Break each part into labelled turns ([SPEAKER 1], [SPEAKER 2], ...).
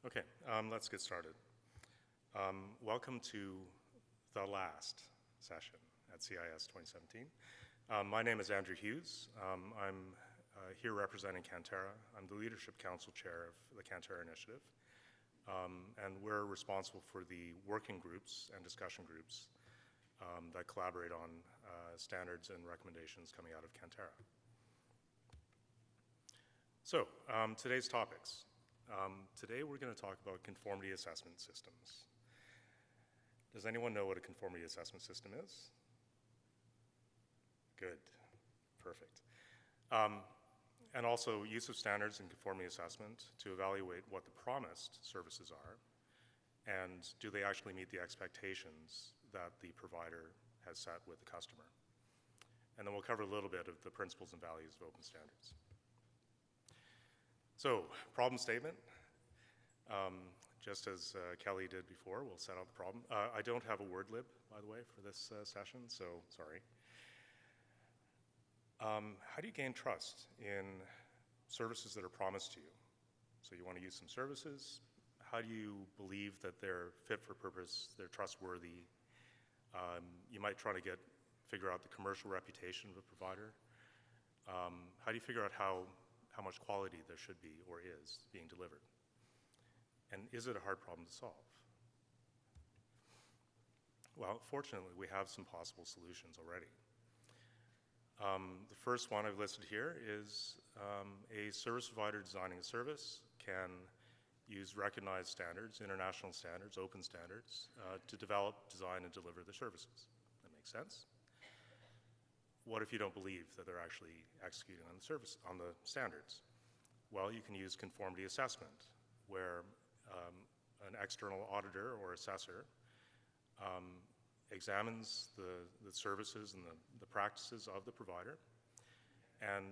[SPEAKER 1] Okay, let's get started. Welcome to the last session at CIS 2017. My name is Andrew Hughes. I'm here representing Cantera. I'm the Leadership Council Chair of the Cantera Initiative, and we're responsible for the working groups and discussion groups that collaborate on standards and recommendations coming out of Cantera. So, today's topics. Today we're going to talk about conformity assessment systems. Does anyone know what a conformity assessment system is? Good, perfect. And also use of standards in conformity assessment to evaluate what the promised services are and do they actually meet the expectations that the provider has set with the customer. And then we'll cover a little bit of the principles and values of open standards. So, problem statement. Just as Kelly did before, we'll set out the problem. I don't have a word lib, by the way, for this session, so sorry. How do you gain trust in services that are promised to you? So you want to use some services. How do you believe that they're fit for purpose, they're trustworthy? You might try to figure out the commercial reputation of a provider. How do you figure out how much quality there should be or is being delivered? And is it a hard problem to solve? Well, fortunately, we have some possible solutions already. The first one I've listed here is a service provider designing a service can use recognized standards, international standards, open standards, to develop, design, and deliver their services. That makes sense? What if you don't believe that they're actually executing on the standards? Well, you can use conformity assessment, where an external auditor or assessor examines the services and the practices of the provider and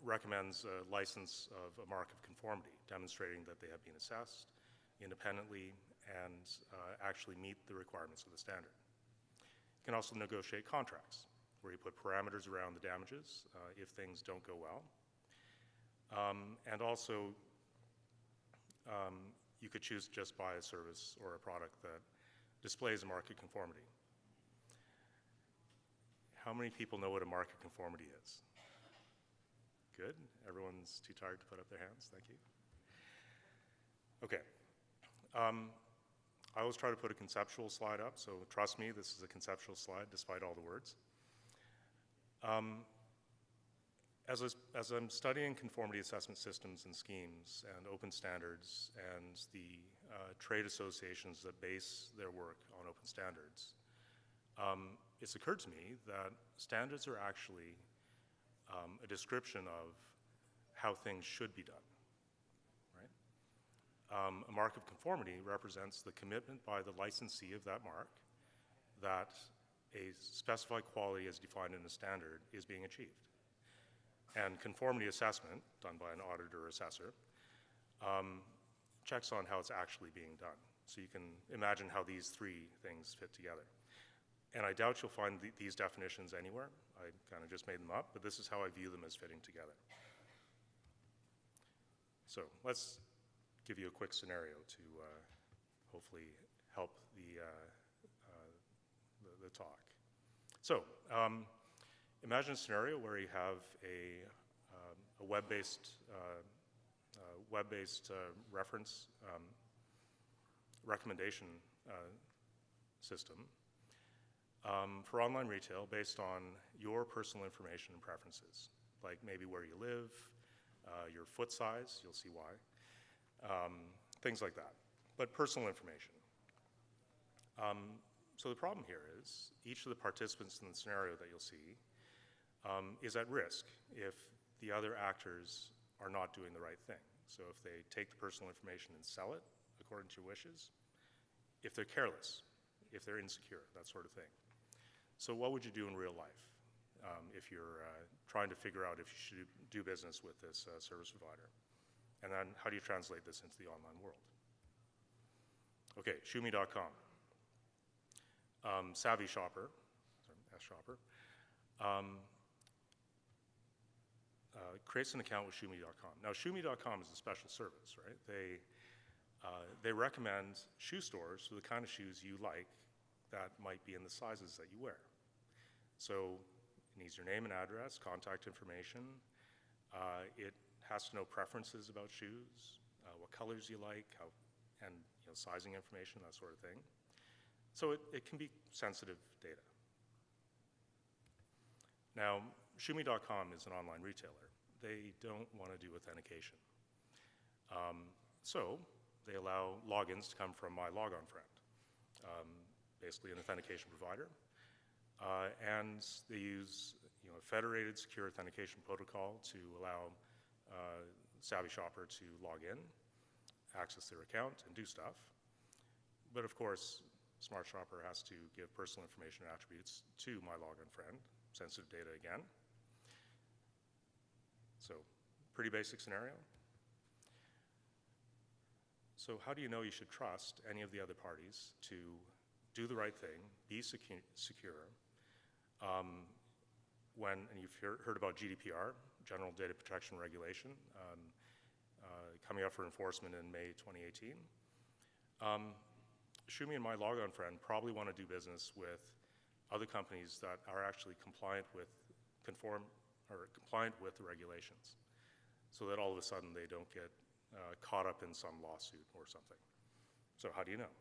[SPEAKER 1] recommends a license of a mark of conformity, demonstrating that they have been assessed independently and actually meet the requirements of the standard. You can also negotiate contracts, where you put parameters around the damages if things don't go well. And also, you could choose to just buy a service or a product that displays a mark of conformity. How many people know what a mark of conformity is? Good. Everyone's too tired to put up their hands. Thank you. Okay. I always try to put a conceptual slide up, so trust me, this is a conceptual slide despite all the words. As I'm studying conformity assessment systems and schemes and open standards and the trade associations that base their work on open standards, it's occurred to me that standards are actually a description of how things should be done, right? A mark of conformity represents the commitment by the licensee of that mark that a specified quality as defined in a standard is being achieved. And conformity assessment, done by an auditor or assessor, checks on how it's actually being done. So you can imagine how these three things fit together. And I doubt you'll find these definitions anywhere. I kind of just made them up, but this is how I view them as fitting together. So let's give you a quick scenario to hopefully help the talk. So, imagine a scenario where you have a web-based reference recommendation system for online retail based on your personal information and preferences, like maybe where you live, your foot size, you'll see why, things like that, but personal information. So the problem here is each of the participants in the scenario that you'll see is at risk if the other actors are not doing the right thing. So if they take the personal information and sell it according to your wishes, if they're careless, if they're insecure, that sort of thing. So what would you do in real life if you're trying to figure out if you should do business with this service provider? And then how do you translate this into the online world? Okay, Shumi.com. Savvy Shopper, S-Shopper, creates an account with Shumi.com. Now, Shumi.com is a special service, right? They recommend shoe stores for the kind of shoes you like that might be in the sizes that you wear. So it needs your name and address, contact information. It has to know preferences about shoes, what colors you like, and sizing information, that sort of thing. So it can be sensitive data. Now, ShoeMe.com is an online retailer. They don't want to do authentication. So they allow logins to come from my logon friend, basically an authentication provider. And they use a federated secure authentication protocol to allow savvy shopper to log in, access their account, and do stuff. But of course, smart shopper has to give personal information and attributes to my logon friend, sensitive data again. So pretty basic scenario. So how do you know you should trust any of the other parties to do the right thing, be secure, and you've heard about GDPR, General Data Protection Regulation, coming up for enforcement in May 2018. ShoeMe and my logon friend probably want to do business with other companies that are actually compliant with the regulations, so that all of a sudden they don't get caught up in some lawsuit or something. So how do you know?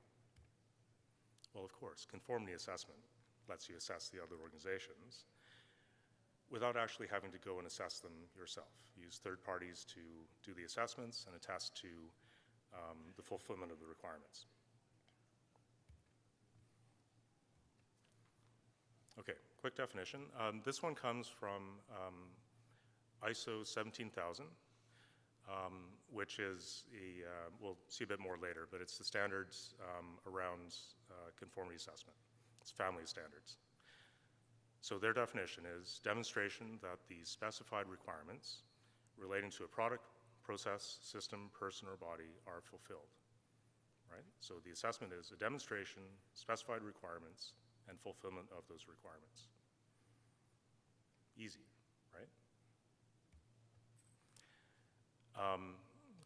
[SPEAKER 1] Well, of course, conformity assessment lets you assess the other organizations without actually having to go and assess them yourself. Use third parties to do the assessments and attest to the fulfillment of the requirements. Okay, quick definition. This one comes from ISO 17000, which is we'll see a bit more later, but it's the standards around conformity assessment. It's family of standards. So their definition is demonstration that the specified requirements relating to a product, process, system, person, or body are fulfilled, right? So the assessment is a demonstration, specified requirements, and fulfillment of those requirements. Easy, right?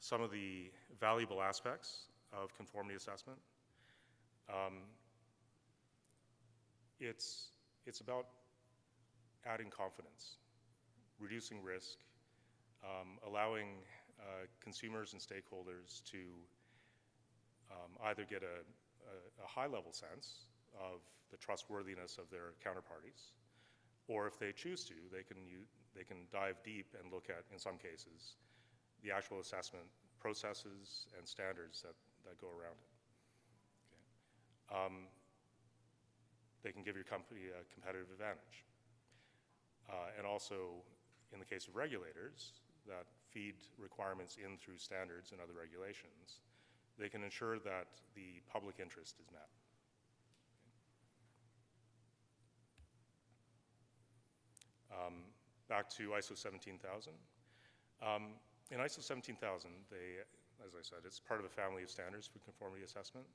[SPEAKER 1] Some of the valuable aspects of conformity assessment. It's about adding confidence, reducing risk, allowing consumers and stakeholders to either get a high-level sense of the trustworthiness of their counterparties, or if they choose to, they can dive deep and look at, in some cases, the actual assessment processes and standards that go around it. Okay. They can give your company a competitive advantage. And also, in the case of regulators that feed requirements in through standards and other regulations, they can ensure that the public interest is met. Back to ISO 17000. In ISO 17000, as I said, it's part of a family of standards for conformity assessment.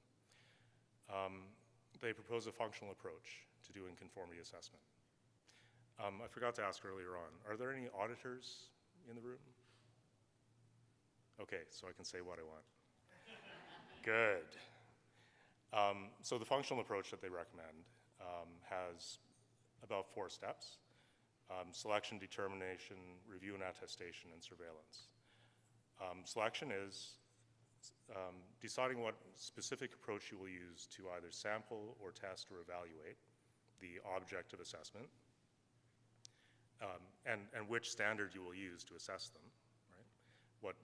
[SPEAKER 1] They propose a functional approach to doing conformity assessment. I forgot to ask earlier on, are there any auditors in the room? Okay, so I can say what I want. Good. So the functional approach that they recommend has about 4 steps: selection, determination, review and attestation, and surveillance. Selection is deciding what specific approach you will use to either sample or test or evaluate the object of assessment, and which standard you will use to assess them, right?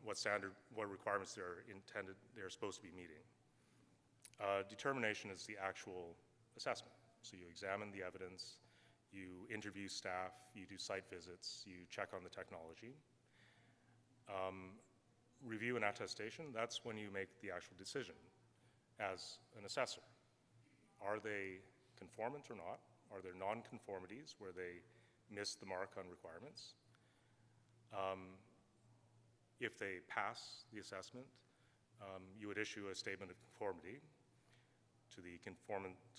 [SPEAKER 1] What requirements they're supposed to be meeting. Determination is the actual assessment. So you examine the evidence, you interview staff, you do site visits, you check on the technology. Review and attestation, that's when you make the actual decision as an assessor. Are they conformant or not? Are there non-conformities where they miss the mark on requirements? If they pass the assessment, you would issue a statement of conformity to the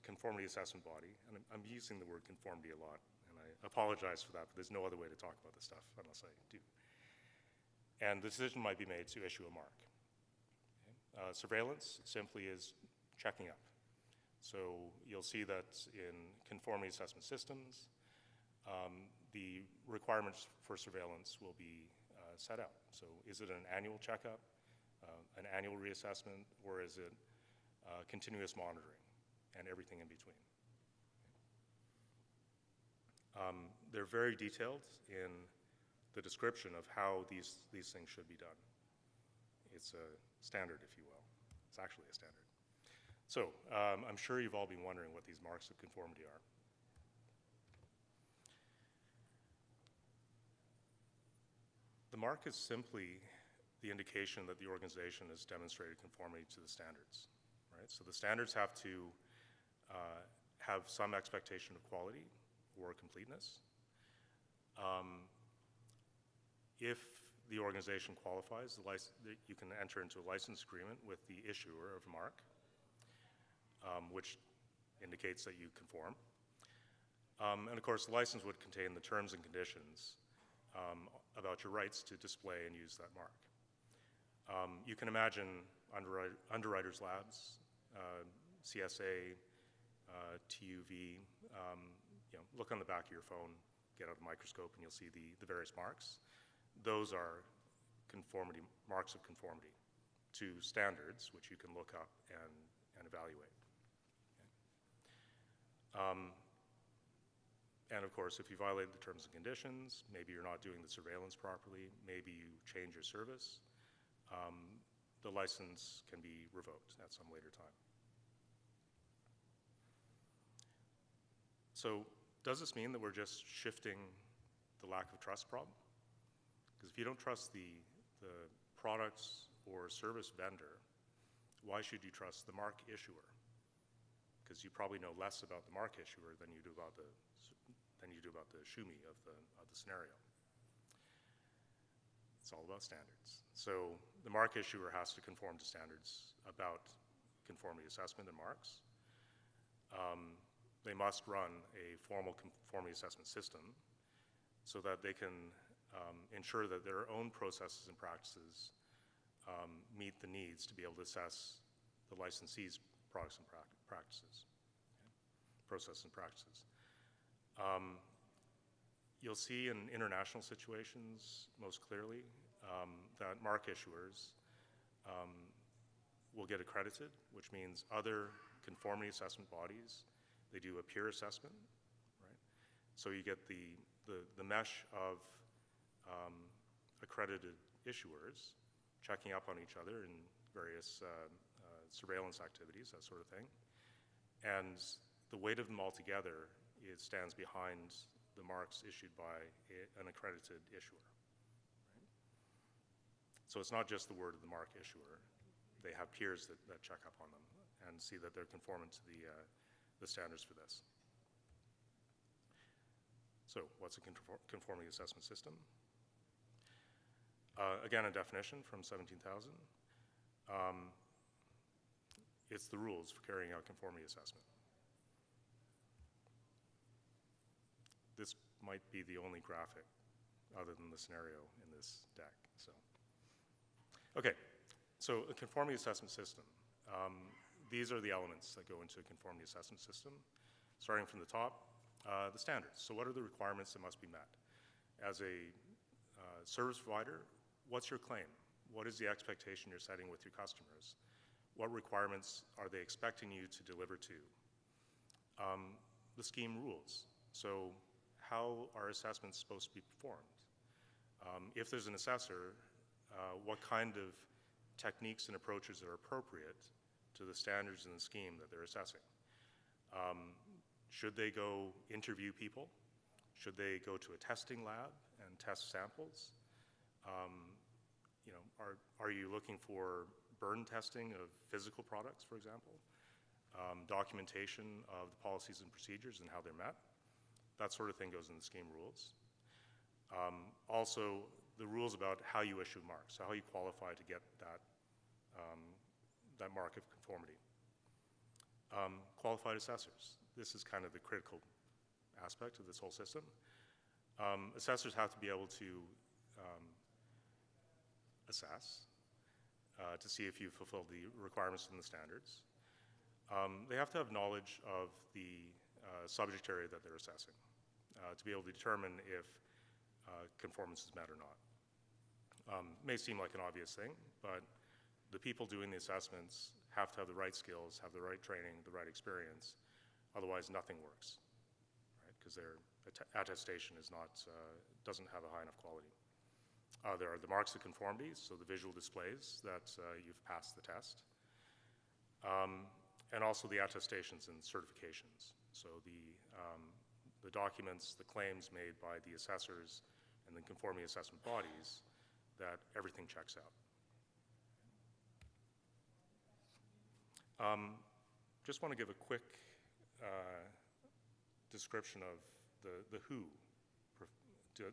[SPEAKER 1] conformity assessment body. And I'm using the word conformity a lot, and I apologize for that, but there's no other way to talk about this stuff unless I do. And the decision might be made to issue a mark. Okay? Surveillance simply is checking up. So you'll see that in conformity assessment systems, the requirements for surveillance will be set out. So is it an annual checkup, an annual reassessment, or is it continuous monitoring and everything in between? They're very detailed in the description of how these things should be done. It's a standard, if you will. It's actually a standard. So I'm sure you've all been wondering what these marks of conformity are. The mark is simply the indication that the organization has demonstrated conformity to the standards, right? So the standards have to have some expectation of quality or completeness. If the organization qualifies, you can enter into a license agreement with the issuer of a mark, which indicates that you conform. And of course, the license would contain the terms and conditions about your rights to display and use that mark. You can imagine underwriters' labs, CSA, TUV, look on the back of your phone, get out a microscope, and you'll see the various marks. Those are marks of conformity to standards, which you can look up and evaluate. Okay. And of course, if you violate the terms and conditions, maybe you're not doing the surveillance properly, maybe you change your service, the license can be revoked at some later time. So does this mean that we're just shifting the lack of trust problem? Because if you don't trust the products or service vendor, why should you trust the mark issuer? Because you probably know less about the mark issuer than you do about the SHUMI of the scenario. It's all about standards. So the mark issuer has to conform to standards about conformity assessment and marks. They must run a formal conformity assessment system so that they can ensure that their own processes and practices meet the needs to be able to assess the licensee's products and practices, okay? Processes and practices. You'll see in international situations most clearly that mark issuers will get accredited, which means other conformity assessment bodies, they do a peer assessment, right? So you get the mesh of accredited issuers checking up on each other in various surveillance activities, that sort of thing. And the weight of them all together stands behind the marks issued by an accredited issuer. Right? So it's not just the word of the mark issuer. They have peers that check up on them and see that they're conformant to the standards for this. So what's a conformity assessment system? Again, a definition from 17,000. It's the rules for carrying out conformity assessment. This might be the only graphic other than the scenario in this deck. Okay, so a conformity assessment system. These are the elements that go into a conformity assessment system. Starting from the top, the standards. So what are the requirements that must be met? As a service provider, what's your claim? What is the expectation you're setting with your customers? What requirements are they expecting you to deliver to? The scheme rules. So how are assessments supposed to be performed? If there's an assessor, what kind of techniques and approaches are appropriate to the standards and the scheme that they're assessing? Should they go interview people? Should they go to a testing lab and test samples? Are you looking for burn testing of physical products, for example? Documentation of the policies and procedures and how they're met? That sort of thing goes in the scheme rules. Also, the rules about how you issue marks, so how you qualify to get that mark of conformity. Qualified assessors. This is kind of the critical aspect of this whole system. Assessors have to be able to assess to see if you fulfill the requirements in the standards. They have to have knowledge of the subject area that they're assessing to be able to determine if conformance is met or not. May seem like an obvious thing, but the people doing the assessments have to have the right skills, have the right training, the right experience. Otherwise, nothing works, right? Because their attestation is not, doesn't have a high enough quality. There are the marks of conformity, so the visual displays that you've passed the test. And also the attestations and certifications. So the documents, the claims made by the assessors and the conformity assessment bodies that everything checks out. Just want to give a quick description of the who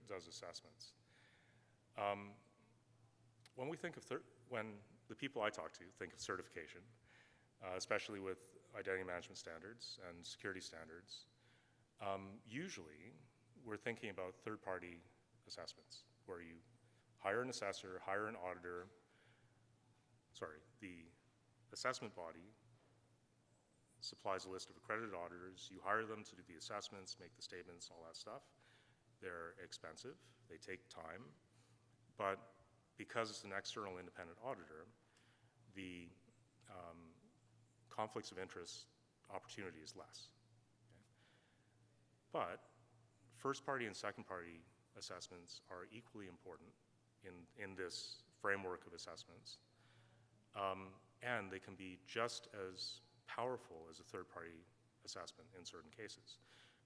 [SPEAKER 1] does assessments. When we think of, when the people I talk to think of certification, especially with identity management standards and security standards, usually we're thinking about third-party assessments, where you hire an assessor, hire an auditor, the assessment body supplies a list of accredited auditors, you hire them to do the assessments, make the statements, all that stuff. They're expensive, they take time, but because it's an external independent auditor, the conflicts of interest opportunity is less. Okay? But first-party and second-party assessments are equally important in this framework of assessments, and they can be just as powerful as a third-party assessment in certain cases.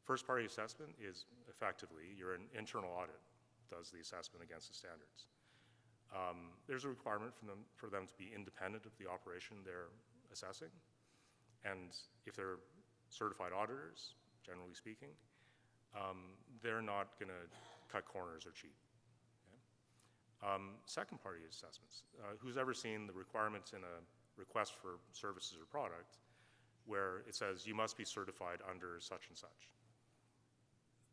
[SPEAKER 1] First-party assessment is effectively an internal audit does the assessment against the standards. There's a requirement for them to be independent of the operation they're assessing, and if they're certified auditors, generally speaking, they're not going to cut corners or cheat. Okay? Second-party assessments. Who's ever seen the requirements in a request for services or product where it says you must be certified under such and such?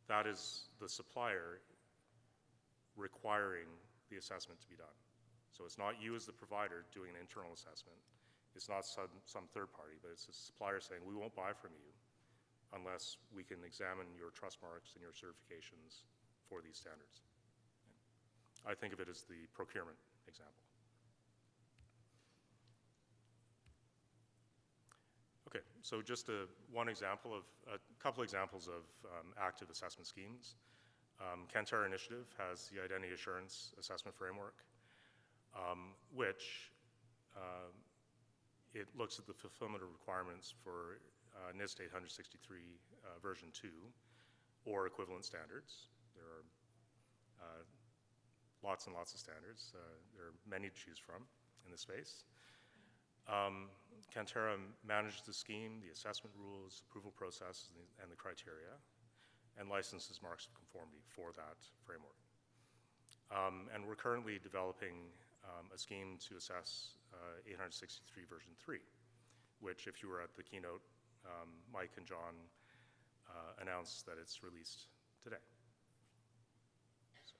[SPEAKER 1] That is the supplier requiring the assessment to be done. So it's not you as the provider doing an internal assessment. It's not some third party, but it's a supplier saying, we won't buy from you unless we can examine your trust marks and your certifications for these standards. I think of it as the procurement example. Okay, so just a couple examples of active assessment schemes. Cantera Initiative has the Identity Assurance Assessment Framework, which it looks at the fulfillment of requirements for NIST 863 version 2 or equivalent standards. There are lots and lots of standards. There are many to choose from in the space. Cantera manages the scheme, the assessment rules, approval process, and the criteria, and licenses marks of conformity for that framework. And we're currently developing a scheme to assess 863 version 3, which, if you were at the keynote, Mike and John announced that it's released today. So,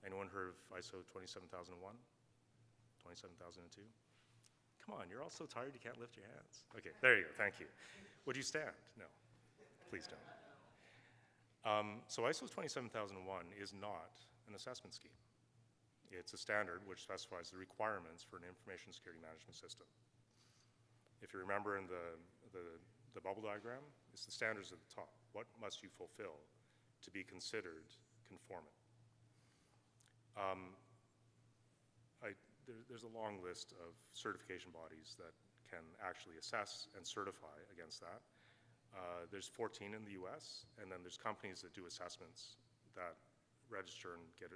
[SPEAKER 1] anyone heard of ISO 27001? 27002? Come on, you're all so tired you can't lift your hands. Okay, there you go, thank you. Would you stand? No, please don't. So ISO 27001 is not an assessment scheme. It's a standard which specifies the requirements for an information security management system. If you remember in the bubble diagram, it's the standards at the top. What must you fulfill to be considered conformant? There's a long list of certification bodies that can actually assess and certify against that. There's 14 in the US, and then there's companies that do assessments that register and get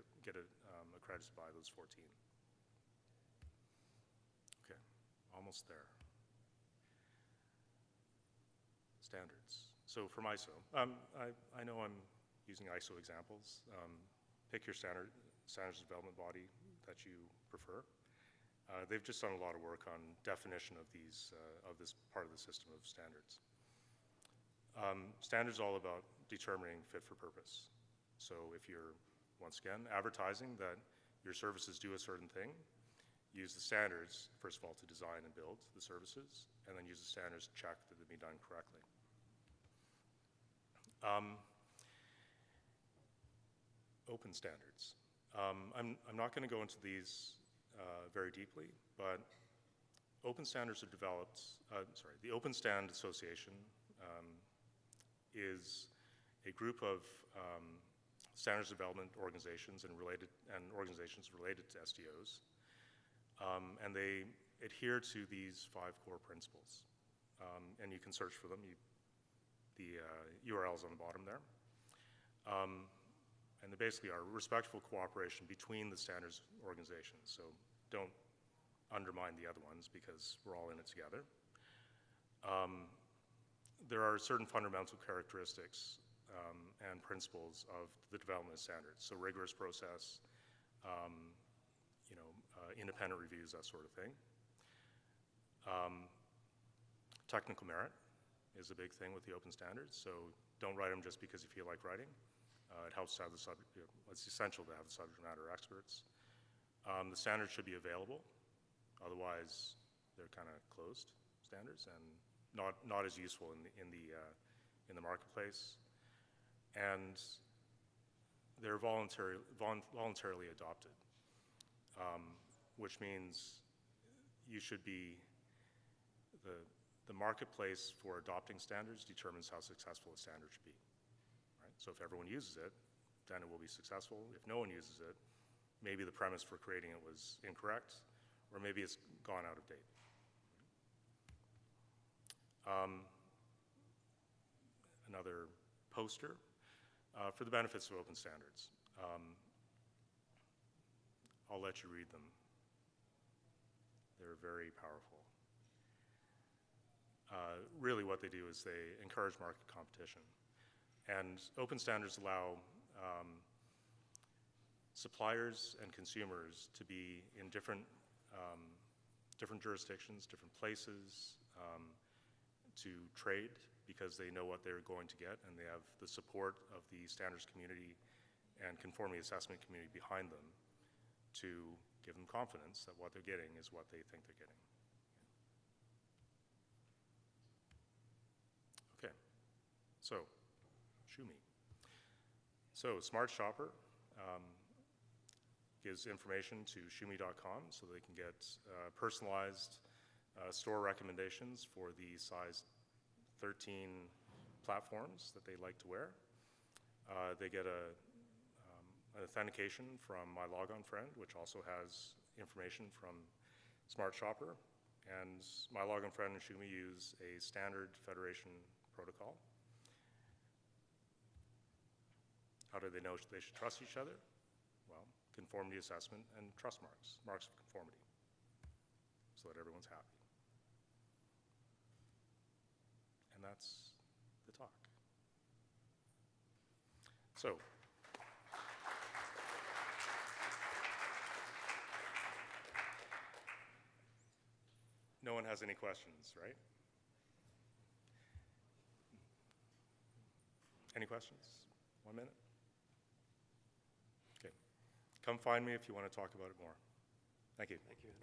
[SPEAKER 1] accredited by those 14. Okay, almost there. Standards. So from ISO, I know I'm using ISO examples. Pick your standards development body that you prefer. They've just done a lot of work on definition of these, of this part of the system of standards. Standards all about determining fit for purpose. So if you're, once again, advertising that your services do a certain thing, use the standards, first of all, to design and build the services, and then use the standards to check that they've been done correctly. Open standards. I'm not going to go into these very deeply, but open standards are developed, the Open Stand Association is a group of standards development organizations and organizations related to SDOs, and they adhere to these 5 core principles. And you can search for them. The URL's on the bottom there. And they basically are respectful cooperation between the standards organizations. So don't undermine the other ones because we're all in it together. There are certain fundamental characteristics and principles of the development of standards. So rigorous process, independent reviews, that sort of thing. Technical merit is a big thing with the open standards. So don't write them just because you feel like writing. It helps to have the subject, it's essential to have the subject matter experts. The standards should be available. Otherwise, they're kind of closed standards and not as useful in the marketplace. And they're voluntarily adopted, which means you should be, the marketplace for adopting standards determines how successful a standard should be. Right? So if everyone uses it, then it will be successful. If no one uses it, maybe the premise for creating it was incorrect, or maybe it's gone out of date. Another poster for the benefits of open standards. I'll let you read them. They're very powerful. Really what they do is they encourage market competition. And open standards allow suppliers and consumers to be in different jurisdictions, different places, to trade because they know what they're going to get and they have the support of the standards community and conformity assessment community behind them to give them confidence that what they're getting is what they think they're getting. Okay, so Shumi. So Smart Shopper gives information to shumi.com so they can get personalized store recommendations for the size 13 platforms that they like to wear. They get an authentication from My Logon Friend, which also has information from Smart Shopper. And My Logon Friend and Shumi use a standard federation protocol. How do they know they should trust each other? Well, conformity assessment and trust marks, marks of conformity, so that everyone's happy. And that's the talk. So, no one has any questions, right? Any questions? 1 minute? Okay. Come find me if you want to talk about it more. Thank you.
[SPEAKER 2] Thank you, Andrew.